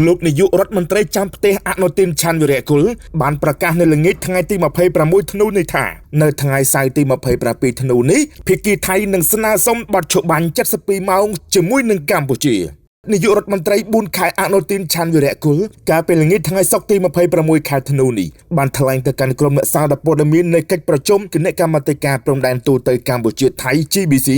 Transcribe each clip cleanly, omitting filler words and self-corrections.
លោកនាយករដ្ឋមន្ត្រីចាំផ្ទះអនុទានឆាន់វីរៈគុលបានប្រកាសនៅល្ងាចថ្ងៃទី26ធ្នូនេះថានៅថ្ងៃសៅរ៍ទី27ធ្នូនេះភាគីថៃនឹងស្នើសុំបទឈប់បាញ់72ម៉ោងជាមួយនឹងកម្ពុជានាយករដ្ឋមន្ត្រី4ខែអនុទានឆាន់វីរៈគុលកាលពីល្ងាចថ្ងៃសុក្រទី26ខែធ្នូនេះបានថ្លែងទៅកាន់ក្រុមអ្នកសារព័ត៌មាននៃកិច្ចប្រជុំគណៈកម្មាធិការព្រំដែនទូទៅកម្ពុជាថៃ GBC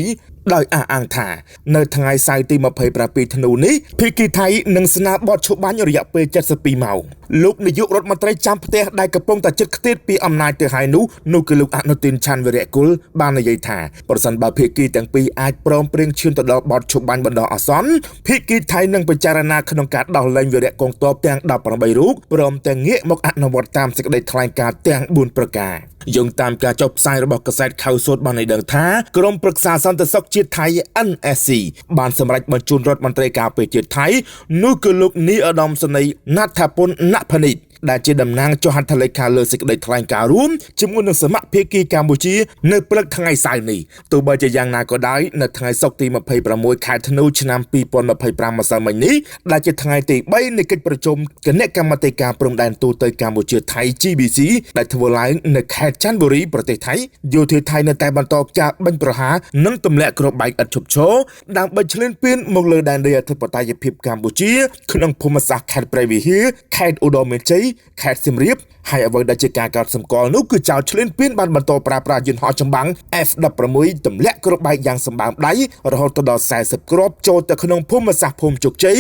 ដោយអះអាងថានៅថ្ងៃសៅរ៍ទី27ធ្នូនេះភាគីថៃនឹងស្នើបទឈប់បាញ់រយៈពេល72ម៉ោងលោកនាយករដ្ឋមន្ត្រីចាំផ្ទះដែលកំពុងតែជិតខ្ទេតពីអំណាចទៅហើយនោះគឺលោកអនុទានឆាន់វីរៈគុលបាននិយាយថាប្រសិនបើភាគីទាំងពីរអាចព្រមព្រៀងឈានទៅដល់បទឈប់បាញ់បណ្ដោះអាសន្នភាគីថៃនឹងពិចារណាក្នុងការដោះលែងវីរៈកងទ័ពទាំង18រូបព្រមទាំងងាកមកអនុវត្តតាមសេចក្តីថ្លែងការណ៍ទាំង4ប្រការយោងតាមការចុះផ្សាយរបស់កាសែតខៅសូតបានឲ្យដឹងថាក្រុមប្រឹក្សាសន្តិសុខជាតិថៃ NSC បានសម្រេចបញ្ជូនរដ្ឋមន្ត្រីការពារជាតិថៃនោះគឺលោកនីឧត្តមសេនីយ៍ណាត់ថាពុនណភនិតដែលជាតំណាងចុះហត្ថលេខាលើសេចក្តីថ្លែងការណ៍រួមជាមួយនឹងសមាភាគីកម្ពុជានៅព្រឹកថ្ងៃសៅរ៍នេះទោះបីជាយ៉ាងណាក៏ដោយនៅថ្ងៃសុក្រទី26ខែធ្នូឆ្នាំ2025ម្សិលមិញនេះដែលជាថ្ងៃទី3នៃកិច្ចប្រជុំគណៈកម្មាធិការព្រំដែនទូទៅកម្ពុជាថៃ GBC ដែលធ្វើឡើងនៅខេត្តចន្ទបុរីប្រទេសថៃយោធាថៃនៅតែបន្តការបាញ់ប្រហារនិងទម្លាក់គ្រាប់បែកឥតឈប់ឈរដើម្បីឈ្លានពានមកលើដែនដីអធិបតេយ្យភាពកម្ពុជាក្នុងភូមិសាស្ត្រខេត្តព្រៃវិហារខេត្តឧត្តរមានជ័យខេត្តសៀមរាបហើយអ្វីដែលជាការកត់សម្គាល់នោះគឺចៅឈ្លានពានបានបន្តប្រើប្រាស់យន្តហោះចម្បាំង F16 ទម្លាក់គ្រាប់បែកយ៉ាងសម្បើមដៃរហូតដល់40គ្រាប់ចូលទៅក្នុងភូមិសាស្ត្រភូមិជោគជ័យ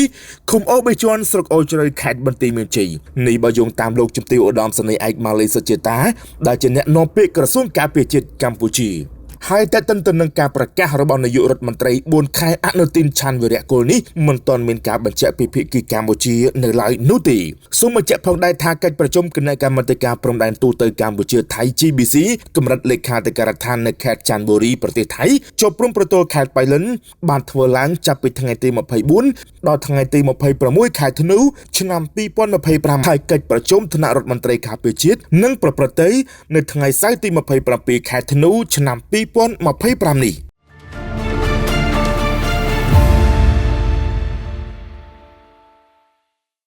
ឃុំអូបេជាន់ស្រុកអូជ្រៅខេត្តបន្ទាយមានជ័យនេះបើយោងតាមលោកជំទាវឧត្តមសេនីយ៍ឯកម៉ាឡេសុជាតាដែលជាអ្នកនាំពាក្យក្រសួងការពារជាតិកម្ពុជាហើយតែទន្ទឹមនឹងការប្រកាសរបស់នាយករដ្ឋមន្ត្រី4ខែអនុទានឆាន់វីរៈគុលនេះមិនទាន់មានការបញ្ជាក់ពីភាគីកម្ពុជានៅឡើយនោះទេសូមបញ្ជាក់ផងដែរថាកិច្ចប្រជុំគណៈកម្មាធិការព្រំដែនទូទៅកម្ពុជាថៃ GBC កម្រិតលេខាធិការដ្ឋាននៅខេត្តចន្ទបុរីប្រទេសថៃជាប់ព្រំប្រទល់ខេត្តបៃលិនបានធ្វើឡើងចាប់ពីថ្ងៃទី24ដល់ថ្ងៃទី26ខែធ្នូឆ្នាំ2025ហើយកិច្ចប្រជុំថ្នាក់រដ្ឋមន្ត្រីការពារជាតិនឹងប្រព្រឹត្តទៅនៅថ្ងៃសៅរ៍ទី27ខែធ្នូឆ្នាំ2025នេះ